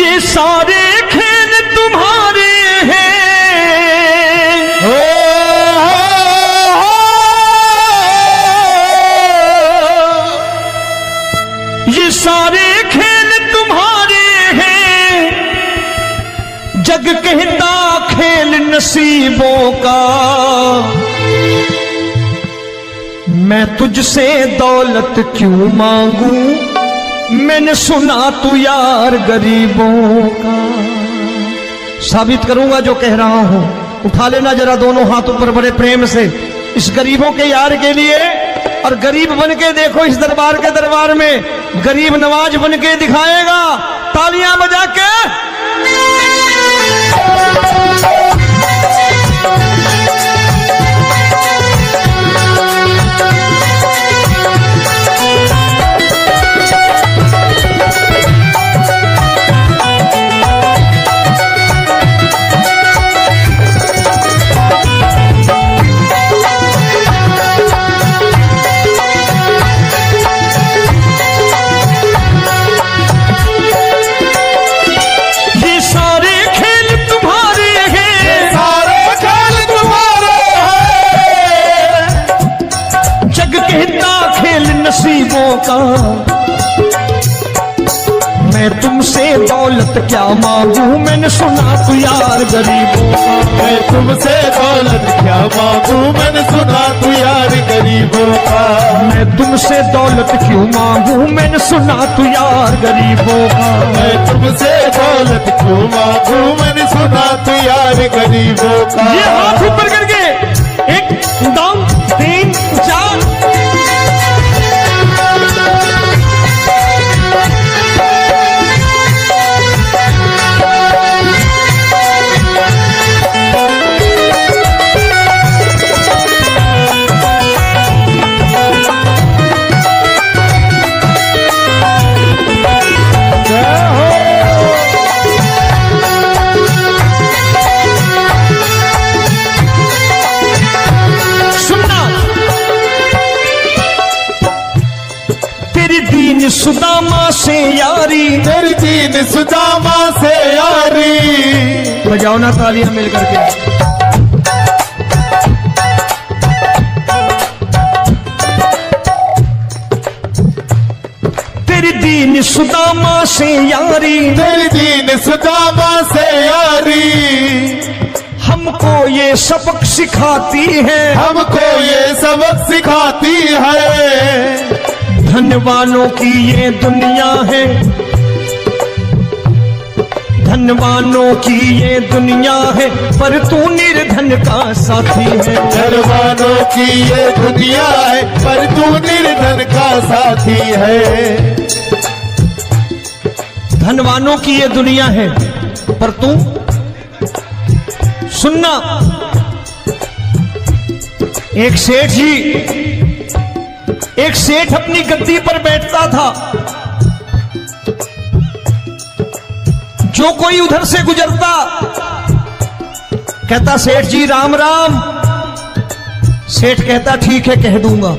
ये सारे खेल तुम्हारे हैं, ये सारे खेल तुम्हारे हैं, जग कहता खेल नसीबों का। मैं तुझसे दौलत क्यों मांगू, मैंने सुना तू यार गरीबों का। साबित करूंगा जो कह रहा हूं। उठा लेना जरा दोनों हाथों पर बड़े प्रेम से इस गरीबों के यार के लिए, और गरीब बन के देखो इस दरबार के दरबार में गरीब नवाज बन के दिखाएगा, तालियां बजा के। नसीबों का मैं तुमसे दौलत क्या मांगू, मैंने सुना तू यार गरीबों का। मैं तुमसे दौलत क्या मांगू, मैंने सुना तू यार गरीबों का। मैं तुमसे दौलत क्यों मांगू, मैंने सुना तू यार गरीबों का। मैं तुमसे दौलत क्यों मांगू, मैंने सुना तू यार गरीबों का। ये हाथ ऊपर करके 1 2 3 4 सुदामा से यारी, तेरी दीन सुदामा से यारी। बजाओ ना तालियां मिल करके। तेरी दीन सुदामा से यारी, तेरी दीन सुदामा से यारी। हमको ये सबक सिखाती है, हमको ये सबक सिखाती है। धनवानों की ये दुनिया है, धनवानों की ये दुनिया है, पर तू निर्धन का साथी है। धनवानों की ये दुनिया है, पर तू निर्धन का साथी है। धनवानों की ये दुनिया है, पर तू सुनना। एक सेठ जी, एक सेठ अपनी गद्दी पर बैठता था। जो कोई उधर से गुजरता कहता सेठ जी राम राम। सेठ कहता ठीक है कह दूंगा।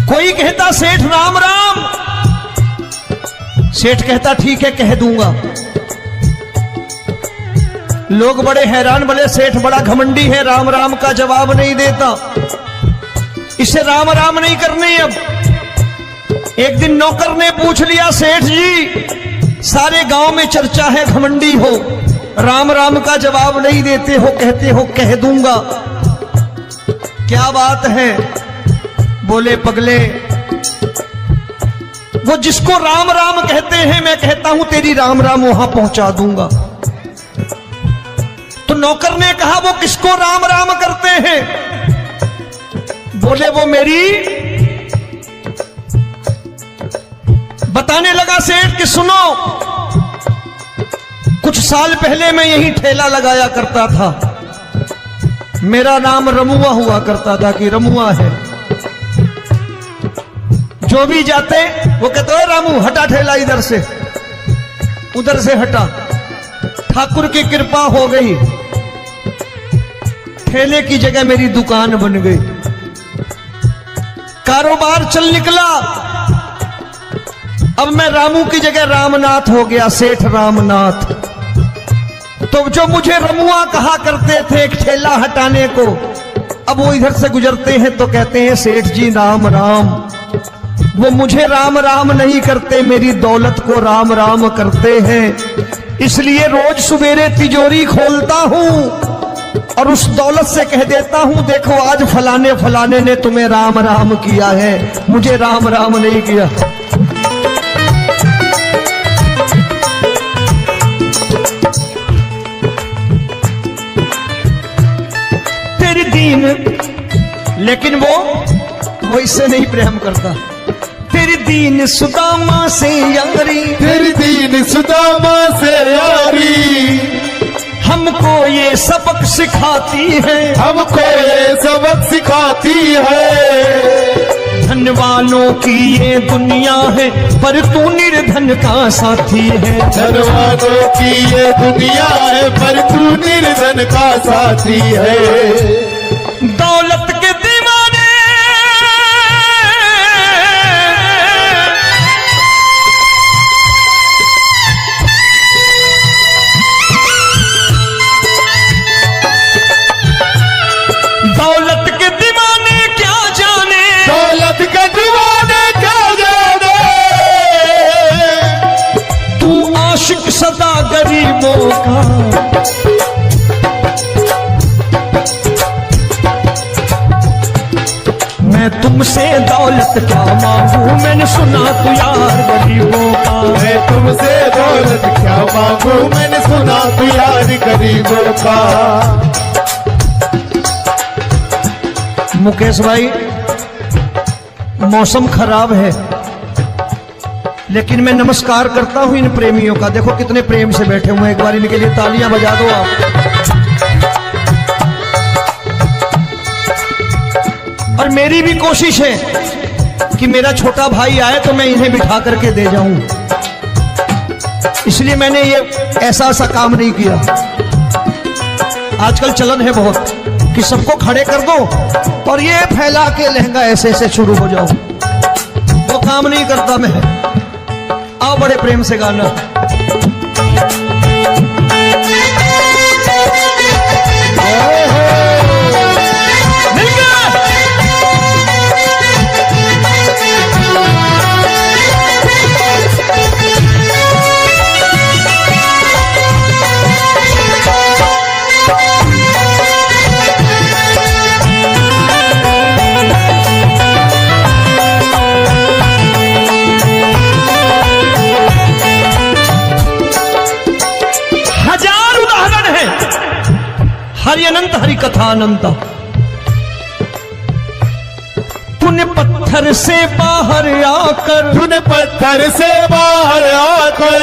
कोई कहता सेठ राम राम। सेठ कहता ठीक है कह दूंगा। लोग बड़े हैरान, बोले सेठ बड़ा घमंडी है, राम राम का जवाब नहीं देता, इसे राम राम नहीं करने। अब एक दिन नौकर ने पूछ लिया सेठ जी सारे गांव में चर्चा है घमंडी हो, राम राम का जवाब नहीं देते हो, कहते हो कह दूंगा, क्या बात है? बोले पगले वो जिसको राम राम कहते हैं मैं कहता हूं तेरी राम राम वहां पहुंचा दूंगा। तो नौकर ने कहा वो किसको राम राम करते हैं? बोले वो मेरी। बताने लगा सेठ कि सुनो, कुछ साल पहले मैं यही ठेला लगाया करता था, मेरा नाम रमुआ हुआ करता था कि रमुआ है। जो भी जाते वो कहते हो रामू हटा ठेला इधर से, उधर से हटा। ठाकुर की कृपा हो गई, ठेले की जगह मेरी दुकान बन गई, कारोबार चल निकला। अब मैं रामू की जगह रामनाथ हो गया, सेठ रामनाथ। तो जो मुझे रमुआ कहा करते थे एक ठेला हटाने को, अब वो इधर से गुजरते हैं तो कहते हैं सेठ जी राम राम। वो मुझे राम राम नहीं करते, मेरी दौलत को राम राम करते हैं। इसलिए रोज सवेरे तिजोरी खोलता हूं और उस दौलत से कह देता हूं, देखो आज फलाने फलाने ने तुम्हें राम राम किया है, मुझे राम राम नहीं किया। तेरी दीन, लेकिन वो इससे नहीं प्रेम करता। तेरी दीन सुदामा से यारी, तेरी दीन सुदामा से यारी, हमको ये सबक सिखाती है, हमको ये सबक सिखाती है। धन वालों की ये दुनिया है, पर तू निर्धन का साथी है। धन वालों की ये दुनिया है, पर तू निर्धन का साथी है। दौलत के दीवाने दौलत के दीवाने क्या जाने, दौलत के दीवाने क्या जाने। तू आशिक सदा गरीबों का। मैं तुमसे दौलत क्या मांगू, मैंने सुना तू यार गरीबों का। मैं तुमसे दौलत क्या मांगू, मैंने सुना तू यार गरीबों का। मुकेश भाई, मौसम खराब है, लेकिन मैं नमस्कार करता हूं इन प्रेमियों का। देखो कितने प्रेम से बैठे हुए हैं, एक बार इनके लिए तालियां बजा दो आप। और मेरी भी कोशिश है कि मेरा छोटा भाई आए तो मैं इन्हें बिठा करके दे जाऊं, इसलिए मैंने ये ऐसा काम नहीं किया। आजकल चलन है बहुत कि सबको खड़े कर दो और ये फैला के लहंगा ऐसे ऐसे शुरू हो जाओ, वो काम नहीं करता मैं। आओ बड़े प्रेम से गाना। हरि अनंत हरि कथा अनंत। तूने पत्थर से बाहर आकर, तूने पत्थर से बाहर आकर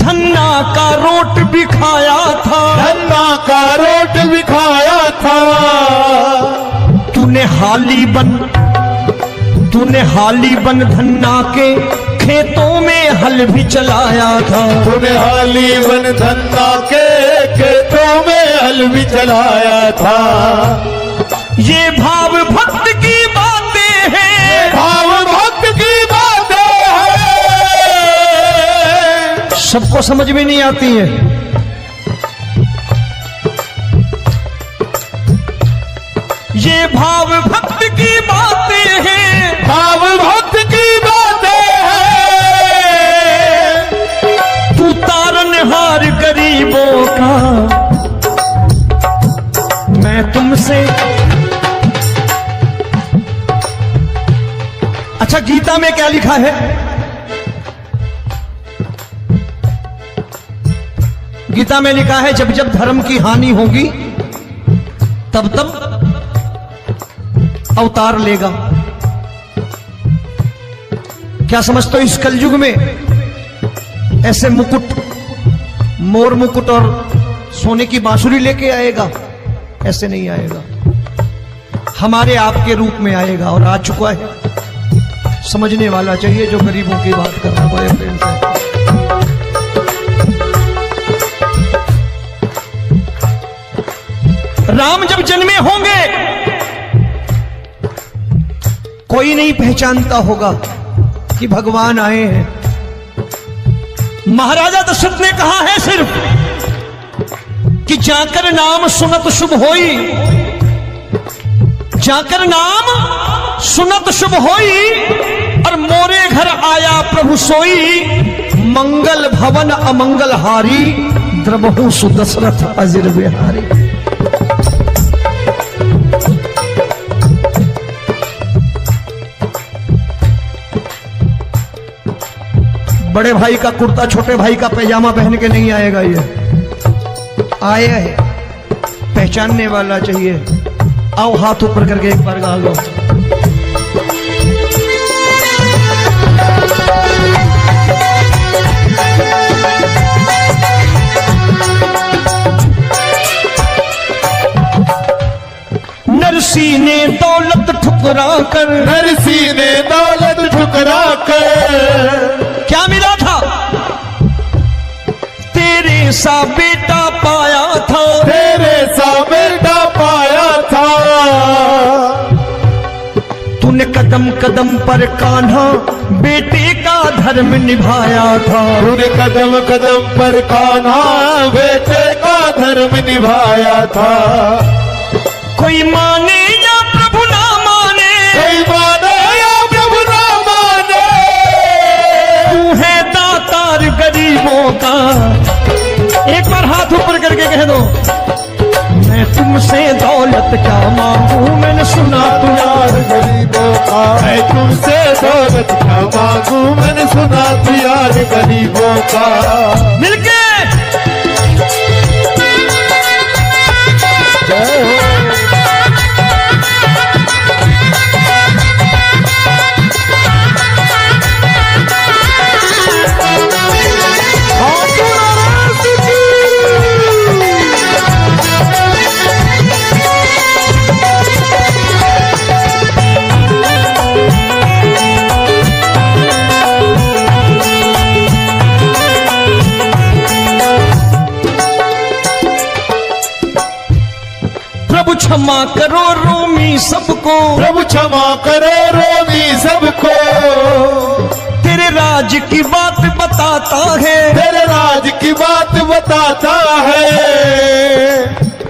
धन्ना का रोट भी खाया था, धन्ना का रोट भी खाया था। तूने हाली बन धन्ना के खेतों में हल भी चलाया था। तूने हाली बन धन्ना के खेतों में हल भी चलाया था। ये भाव भक्त की बातें हैं, भाव भक्त की बातें हैं, सबको समझ में नहीं आती है। ये भाव भक्त की बातें हैं, भाव भक्त की बातें हैं। तू तारनहार गरीबों का, मैं तुमसे। अच्छा, गीता में क्या लिखा है? गीता में लिखा है जब जब धर्म की हानि होगी तब तब अवतार लेगा। क्या समझते हो, इस कलयुग में ऐसे मुकुट, मोर मुकुट और सोने की बांसुरी लेके आएगा? ऐसे नहीं आएगा, हमारे आपके रूप में आएगा और आ चुका है। समझने वाला चाहिए जो गरीबों की बात कर रहा है बड़े प्रेम से। राम जब जन्मे होंगे कोई नहीं पहचानता होगा, कि भगवान आए हैं। महाराजा दशरथ ने कहा है सिर्फ कि जाकर नाम सुनत शुभ होई, जाकर नाम सुनत शुभ होई, और मोरे घर आया प्रभु सोई, मंगल भवन अमंगल हारी, द्रबहु सुदशरथ अजिर बिहारी। बड़े भाई का कुर्ता छोटे भाई का पैजामा पहन के नहीं आएगा, ये आया है पहचानने वाला चाहिए। आओ हाथ ऊपर करके एक बार गा लो। नरसी ने दौलत ठुकरा कर, नरसी ने दौलत ठुकरा कर, क्या मिला था? तेरे सा बेटा पाया था, तेरे सा बेटा पाया था। तूने कदम कदम पर कान्हा बेटे का धर्म निभाया था, तूने कदम कदम पर कान्हा बेटे का धर्म निभाया था। कोई माने या प्रभु ना माने, कोई माने या प्रभु ना माने, तू है दातार गरीबों का। एक बार हाथ ऊपर करके कह दो, मैं तुमसे दौलत क्या मांगू, मैंने सुना तू यार गरीबों का। मैं तुमसे दौलत क्या मांगू, मैंने सुना तू यार गरीबों का। मिलके क्षमा करो रोमी सबको, प्रभु क्षमा करो रोमी सबको। तेरे राज की बात बताता है, तेरे राज की बात बताता है।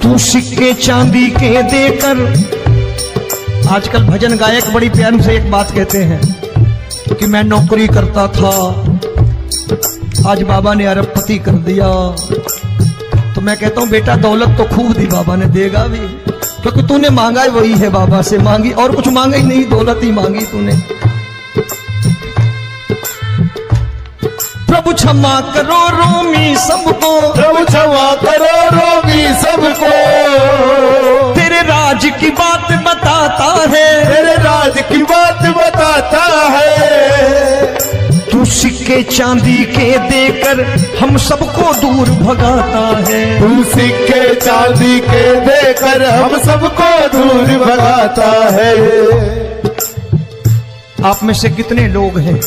तू सिक्के चांदी के देकर, आजकल भजन गायक बड़ी प्यार से एक बात कहते हैं कि मैं नौकरी करता था, आज बाबा ने अरबपति कर दिया। तो मैं कहता हूं बेटा दौलत तो खूब दी बाबा ने, देगा भी, क्योंकि तूने मांगा वही है बाबा से, मांगी और कुछ मांगा ही नहीं, दौलत ही मांगी तूने। प्रभु क्षमा करो रोमी सबको, प्रभु क्षमा करो रोमी सबको। तेरे राज की बात बताता है, तेरे राज की बात बताता है। तू सिक्के चांदी के देकर हम सबको दूर भगाता है, तू सिक्के चांदी के देकर हम सबको दूर भगाता है। आप में से कितने लोग हैं,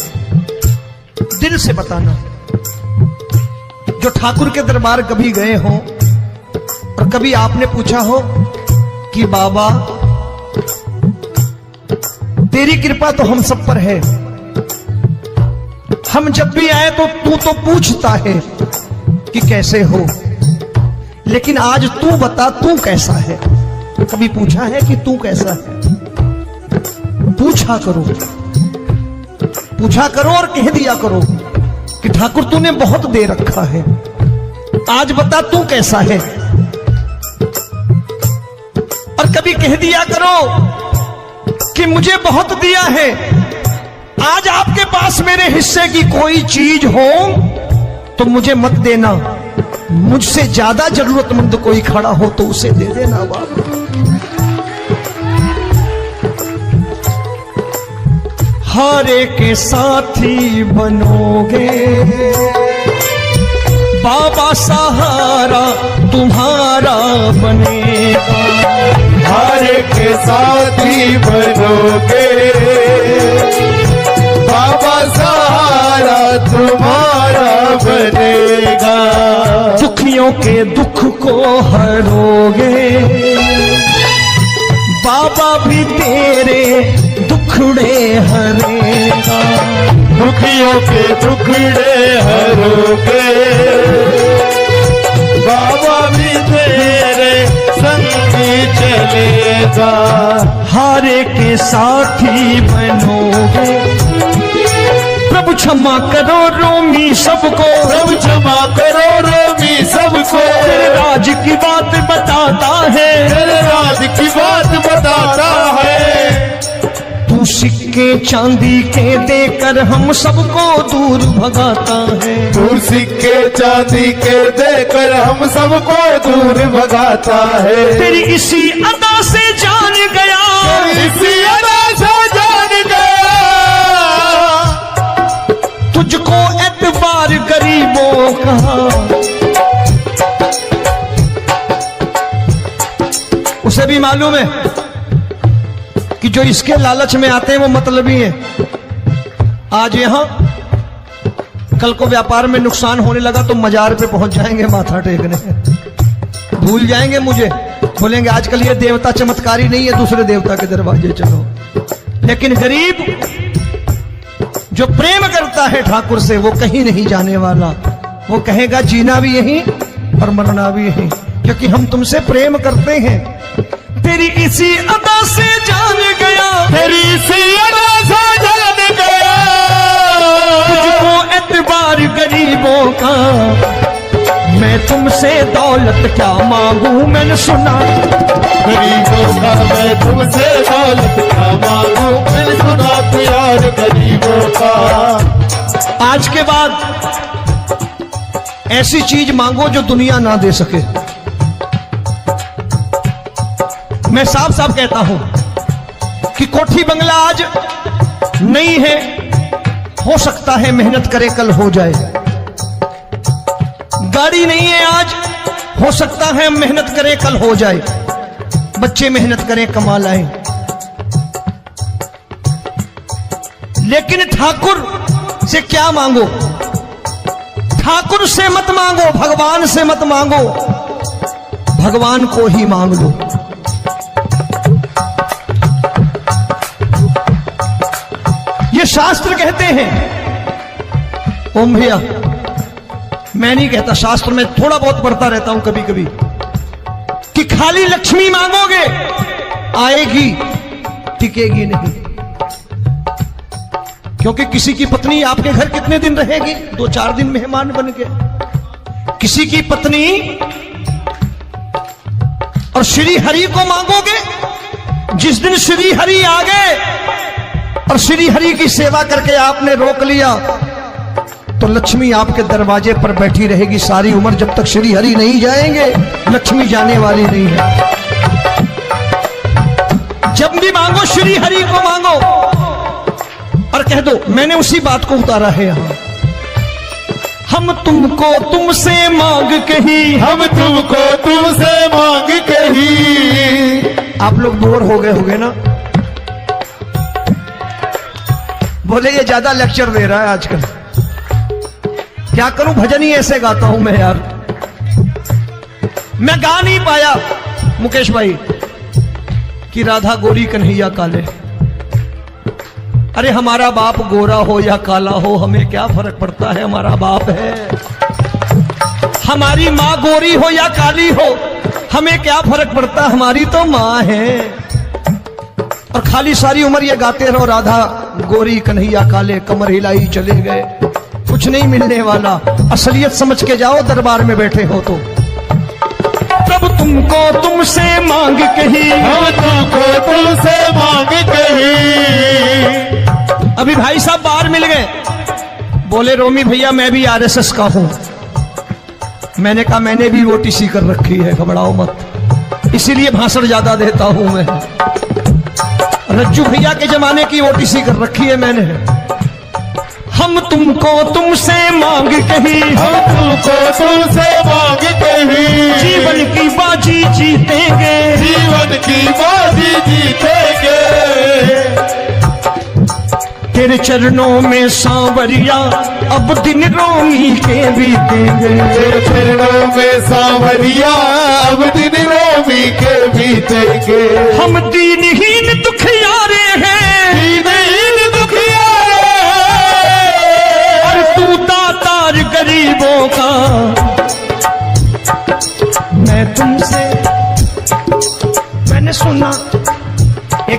दिल से बताना, जो ठाकुर के दरबार कभी गए हो और कभी आपने पूछा हो कि बाबा तेरी कृपा तो हम सब पर है, हम जब भी आए तो तू तो पूछता है कि कैसे हो, लेकिन आज तू बता तू कैसा है। कभी पूछा है कि तू कैसा है? पूछा करो, पूछा करो और कह दिया करो कि ठाकुर तूने बहुत दे रखा है, आज बता तू कैसा है। और कभी कह दिया करो कि मुझे बहुत दिया है, आज आपके पास मेरे हिस्से की कोई चीज हो तो मुझे मत देना, मुझसे ज्यादा जरूरतमंद कोई खड़ा हो तो उसे दे देना बाबा। हारे के साथी बनोगे बाबा, सहारा तुम्हारा बनेगा। हारे के साथी बनोगे बाबा, सहारा तुम्हारा बनेगा। दुखियों के दुख को हरोगे बाबा, भी तेरे दुखड़े हरेगा। दुखियों के दुखड़े हरोगे, बाबा भी तेरे संगी चलेगा। हारे के साथी बनोगे, प्रभु क्षमा करो रोमी सबको, प्रभु क्षमा करो रोमी सबको। तेरे राज की बात बताता है, तेरे राज की बात बताता है। तू सिक्के चांदी के देकर हम सबको दूर भगाता है। तू सिक्के चांदी के देकर हम सबको दूर भगाता है। तेरी इसी अदा से जान गया, तेरी इसी अदा से जान गया, तुझको एतबार गरीबों का। उसे भी मालूम है कि जो इसके लालच में आते हैं वो मतलबी हैं। आज यहां कल को व्यापार में नुकसान होने लगा तो मजार पे पहुंच जाएंगे माथा टेकने, भूल जाएंगे मुझे, बोलेंगे आजकल ये देवता चमत्कारी नहीं है, दूसरे देवता के दरवाजे चलो। लेकिन गरीब जो प्रेम करता है ठाकुर से वो कहीं नहीं जाने वाला, वो कहेगा जीना भी यहीं और मरना भी यहीं, क्योंकि हम तुमसे प्रेम करते हैं। तेरी इसी अदा से जान गया, तेरी इसी अदा से जान गया, तुझको एतबार गरीबों का। मैं तुमसे दौलत क्या मांगू, मैंने सुना गरीबों का मैं तुमसे दौलत क्या मांगू, मैंने सुना प्यार गरीबों का। आज के बाद ऐसी चीज मांगो जो दुनिया ना दे सके। मैं साफ साफ कहता हूं कि कोठी बंगला आज नहीं है, हो सकता है मेहनत करे कल हो जाए। गाड़ी नहीं है आज, हो सकता है मेहनत करें कल हो जाए। बच्चे मेहनत करें कमा लाएं, लेकिन ठाकुर से क्या मांगो? ठाकुर से मत मांगो, भगवान से मत मांगो, भगवान को ही मांग लो। ये शास्त्र कहते हैं, ओम भैया मैं नहीं कहता, शास्त्र में थोड़ा बहुत पढ़ता रहता हूं कभी कभी, कि खाली लक्ष्मी मांगोगे आएगी, टिकेगी नहीं। क्योंकि किसी की पत्नी आपके घर कितने दिन रहेगी? 2-4 दिन मेहमान बन के। किसी की पत्नी और श्री हरि को मांगोगे, जिस दिन श्री हरि आ गए और श्री हरि की सेवा करके आपने रोक लिया तो लक्ष्मी आपके दरवाजे पर बैठी रहेगी सारी उम्र, जब तक श्री हरि नहीं जाएंगे लक्ष्मी जाने वाली नहीं है। जब भी मांगो श्री हरि को मांगो और कह दो मैंने उसी बात को उतारा है यहां, हम तुमको तुमसे मांग कही, हम तुमको तुमसे मांग कही। आप लोग बोर हो गए होंगे ना, बोले ये ज्यादा लेक्चर दे रहा है आजकल। क्या करूं, भजन ही ऐसे गाता हूं मैं यार। मैं गा नहीं पाया मुकेश भाई कि राधा गोरी कन्हैया काले। अरे हमारा बाप गोरा हो या काला हो हमें क्या फर्क पड़ता है, हमारा बाप है। हमारी माँ गोरी हो या काली हो हमें क्या फर्क पड़ता, हमारी तो माँ है। और खाली सारी उम्र ये गाते रहो राधा गोरी कन्हैया काले, कमर हिलाई चले गए, कुछ नहीं मिलने वाला। असलियत समझ के जाओ, दरबार में बैठे हो तो। प्रभु तुमको तुमसे मांग कही, हम तुमको तुमसे मांग कही। अभी भाई साहब बाहर मिल गए, बोले रोमी भैया मैं भी आरएसएस का हूं। मैंने कहा मैंने भी ओटीसी कर रखी है, घबराओ मत, इसीलिए भाषण ज्यादा देता हूं मैं। रज्जू भैया के जमाने की ओटीसी कर रखी है मैंने। हम तुमको तुमसे मांग कही, हम तुमको तुमसे मांग कही। जीवन की बाजी जीतेंगे, जीवन की बाजी जीतेंगे। तेरे चरणों में सांवरिया अब दिन रोमी के बीतेंगे। तेरे चरणों में सांवरिया अब दिन रोमी के बीतेंगे। हम दीनहीन दुखियारे हैं, दीनहीन दुखियारे हैं,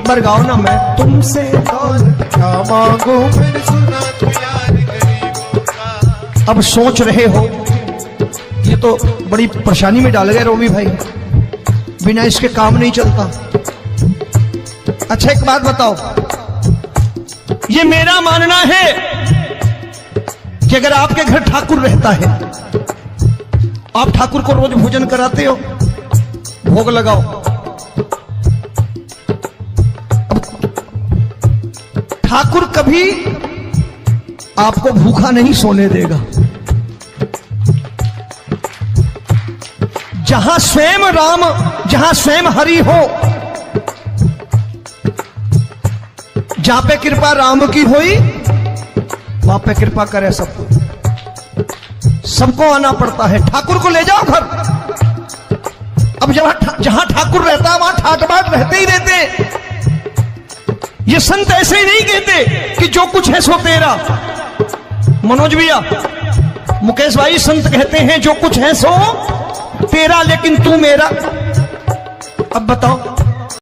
बार गाओ ना, मैं तुमसे दौलत क्या मांगू मैंने सुना तू यार गरीबों का। अब सोच रहे हो ये तो बड़ी परेशानी में डाल गए रोमी भाई, बिना इसके काम नहीं चलता। अच्छा एक बात बताओ, ये मेरा मानना है कि अगर आपके घर ठाकुर रहता है, आप ठाकुर को रोज भोजन कराते हो, भोग लगाओ, अब ठाकुर कभी आपको भूखा नहीं सोने देगा। जहां स्वयं राम, जहां स्वयं हरि हो, जहां पे कृपा राम की हुई वहां पे कृपा करे सबको, सबको आना पड़ता है। ठाकुर को ले जाओ घर। अब जहां ठाकुर रहता है वहां ठाट बाट रहते ही रहते। ये संत ऐसे ही नहीं कहते कि जो कुछ है सो तेरा। मनोज भैया, मुकेश भाई, संत कहते हैं जो कुछ है सो तेरा, लेकिन तू मेरा। अब बताओ